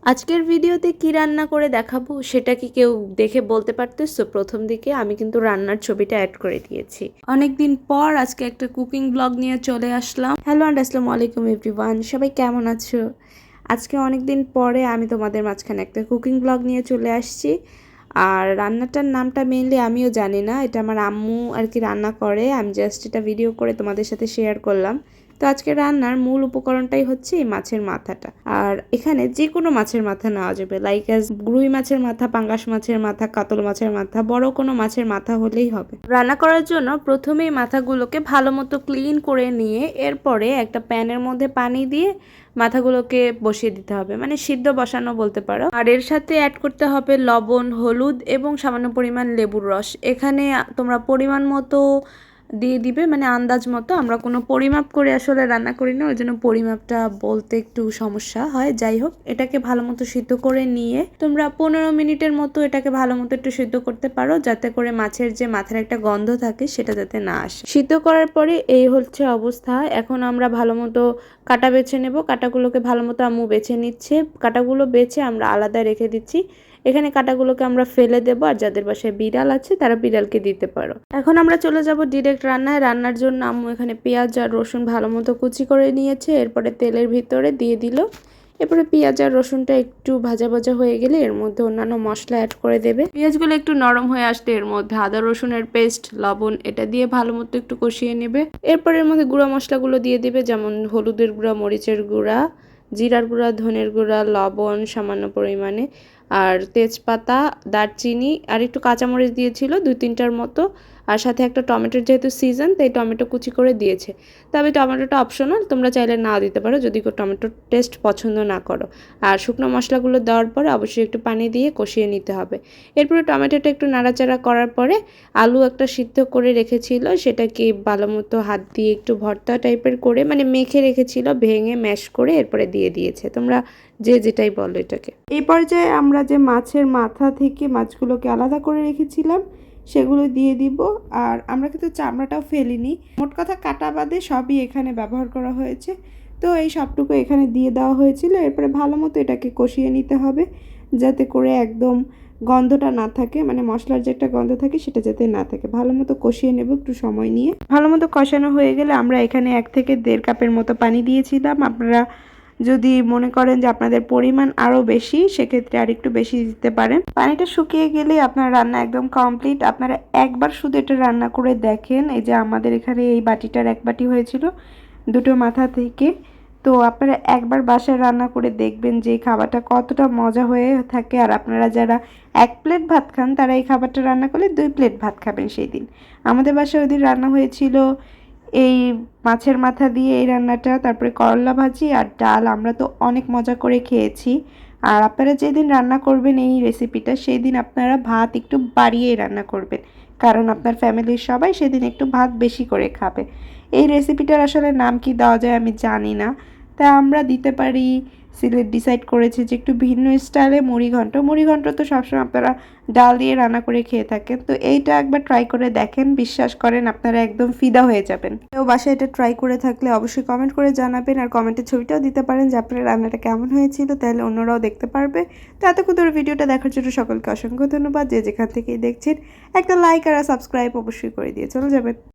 আজকের ভিডিওতে কি রান্না করে দেখাবো সেটা কি কেউ দেখে বলতে পারতেছো? প্রথম দিকে আমি কিন্তু রান্নার ছবিটা অ্যাড করে দিয়েছি। অনেকদিন পর আজকে একটা কুকিং ব্লগ নিয়ে চলে আসলাম। হ্যালো অ্যান্ড আসসালামু আলাইকুম এভরিওয়ান, সবাই কেমন আছো? আজকে অনেকদিন পরে আমি তোমাদের মাঝখানে একটা কুকিং ব্লগ নিয়ে চলে আসছি। আর রান্নাটার নামটা মেইনলি আমিও জানি না, এটা আমার আম্মু আর কি রান্না করে, আমি জাস্ট এটা ভিডিও করে তোমাদের সাথে শেয়ার করলাম। তো আজকে রান্নার মূল উপকরণটাই হচ্ছে এই মাছের মাথাটা। আর এখানে যে কোনো মাছের মাথা নেওয়া যাবে, লাইক অ্যাজ রুই মাছের মাথা, পাঙ্গাস মাছের মাথা, কাতল মাছের মাথা, বড় কোনো মাছের মাথা হলেই হবে। রান্না করার জন্য প্রথমেই মাথাগুলোকে ভালো মতো ক্লিন করে নিয়ে এরপরে একটা প্যানের মধ্যে পানি দিয়ে মাথাগুলোকে বসিয়ে দিতে হবে, মানে সিদ্ধ বসানো বলতে পারো। আর এর সাথে অ্যাড করতে হবে লবণ, হলুদ এবং সামান্য পরিমাণ লেবুর রস। এখানে তোমরা পরিমাণ মতো দিয়ে দিবে, মানে আন্দাজ মতো। আমরা কোনো পরিমাপ করে আসলে রান্না করি না, ওই জন্য পরিমাপটা বলতে একটু সমস্যা হয়। যাই হোক, এটাকে ভালো মতো সিদ্ধ করে নিয়ে তোমরা 15 মিনিটের মতো এটাকে ভালো মতো একটু সিদ্ধ করতে পারো, যাতে করে মাছের যে মাথার একটা গন্ধ থাকে সেটা যাতে না আসে। সিদ্ধ করার পরে এই হচ্ছে অবস্থা। এখন আমরা ভালো মতো কাটা বেছে নেব। কাটাগুলোকে ভালো মতো আম্মু বেছে নিচ্ছে। কাটাগুলো বেছে আমরা আলাদা রেখে দিচ্ছি। এখানে কাটাগুলোকে আমরা ফেলে দেবো, আর যাদের বাসায় বিড়াল আছে তারা বিড়ালকে দিতে পারো। এখন আমরা চলে যাব ডিরেক্ট রান্নায়। রান্নার জন্য আম্মু এখানে পেঁয়াজ আর রসুন ভালো মতো কুচি করে নিয়েছে, এরপরে তেলের ভিতরে দিয়ে দিল। এরপরে পেঁয়াজ আর রসুনটা একটু ভাজা ভাজা হয়ে গেলে এর মধ্যে অন্যান্য মশলা অ্যাড করে দেবে। পেঁয়াজগুলো একটু নরম হয়ে আসতে এর মধ্যে আদা রসুনের পেস্ট, লবণ এটা দিয়ে ভালো মতো একটু কষিয়ে নেবে। এরপর এর মধ্যে গুঁড়া মশলাগুলো দিয়ে দেবে, যেমন হলুদের গুঁড়া, মরিচের গুঁড়া, জিরার গুঁড়া, ধনের গুঁড়া, লবণ সামান্য পরিমাণে, আর তেজপাতা, দারচিনি আর একটু কাঁচামরিচ দিয়েছিল 2-3টার মতো। আর সাথে একটা টমেটোর যেহেতু সিজন, তাই টমেটো কুচি করে দিয়েছে। তবে টমেটোটা অপশনাল, তোমরা চাইলে নাও দিতে পারো যদি টমেটোর টেস্ট পছন্দ না করো। আর শুকনো মশলাগুলো দেওয়ার পরে অবশ্যই একটু পানি দিয়ে কষিয়ে নিতে হবে। এরপরে টমেটোটা একটু নাড়াচাড়া করার পরে আলু একটা সিদ্ধ করে রেখেছিল, সেটাকে ভালো মতো হাত দিয়ে একটু ভর্তা টাইপের করে, মানে মেখে রেখেছিল, ভেঙে ম্যাশ করে এরপরে দিয়ে দিয়েছে। তোমরা যে যেটাই বলো এটাকে। এই পর্যায়ে আমরা যে মাছের মাথা থেকে মাছগুলোকে আলাদা করে রেখেছিলাম সেগুলো দিয়ে দিব। আর আমরা কিন্তু চামড়াটাও ফেলিনি, মোট কথা কাটা বাদে সবই এখানে ব্যবহার করা হয়েছে। তো এই সবটুকু এখানে দিয়ে দেওয়া হয়েছিল। এরপরে ভালো মতো এটাকে কষিয়ে নিতে হবে, যাতে করে একদম গন্ধটা না থাকে, মানে মশলার যে একটা গন্ধ থাকে সেটা যাতে না থাকে। ভালো মতো কষিয়ে নেব একটু সময় নিয়ে। ভালো মতো কষানো হয়ে গেলে আমরা এখানে 1 থেকে 1.5 কাপের মতো পানি দিয়েছিলাম। আপনারা যদি মনে করেন যে আপনাদের পরিমাণ আরও বেশি, সেক্ষেত্রে আর একটু বেশি দিতে পারেন। পানিটা শুকিয়ে গেলে আপনার রান্না একদম কমপ্লিট। আপনারা একবার শুধু এটা রান্না করে দেখেন। এই যে আমাদের এখানে এই বাটিটার 1 বাটি হয়েছিল 2টো মাথা থেকে। তো আপনারা একবার বাসায় রান্না করে দেখবেন যে এই খাবারটা কতটা মজা হয়ে থাকে। আর আপনারা যারা 1 প্লেট ভাত খান তারা এই খাবারটা রান্না করলে 2 প্লেট ভাত খাবেন সেই দিন। আমাদের বাসায় ওই দিন রান্না হয়েছিল এই মাছের মাথা দিয়ে এই রান্নাটা, তারপরে করলা ভাজি আর ডাল। আমরা তো অনেক মজা করে খেয়েছি। আর আপনারা যেদিন রান্না করবেন এই রেসিপিটা, সেই দিন আপনারা ভাত একটু বাড়িয়েই রান্না করবেন, কারণ আপনার ফ্যামিলির সবাই সেদিন একটু ভাত বেশি করে খাবে। এই রেসিপিটার আসলে নাম কি দেওয়া যায় আমি জানি না, তা আমরা দিতে পারি, সিলেট ডিসাইড করেছে যে একটু ভিন্ন স্টাইলে মুড়িঘণ্ট। মুড়িঘণ্ট তো সবসময় আপনারা ডাল দিয়ে রান্না করে খেয়ে থাকেন, তো এইটা একবার ট্রাই করে দেখেন, বিশ্বাস করেন আপনারা একদম ফিদা হয়ে যাবেন। তো বাসায় এটা ট্রাই করে থাকলে অবশ্যই কমেন্ট করে জানাবেন, আর কমেন্টে ছবিটাও দিতে পারেন যে আপনার রান্নাটা কেমন হয়েছিল, তাহলে অন্যরাও দেখতে পারবে। তো এতক্ষণ ধরে ভিডিওটা দেখার জন্য সকলকে অসংখ্য ধন্যবাদ। যে যেখান থেকেই দেখছেন একটা লাইক আর সাবস্ক্রাইব অবশ্যই করে দিয়ে চলে যাবেন।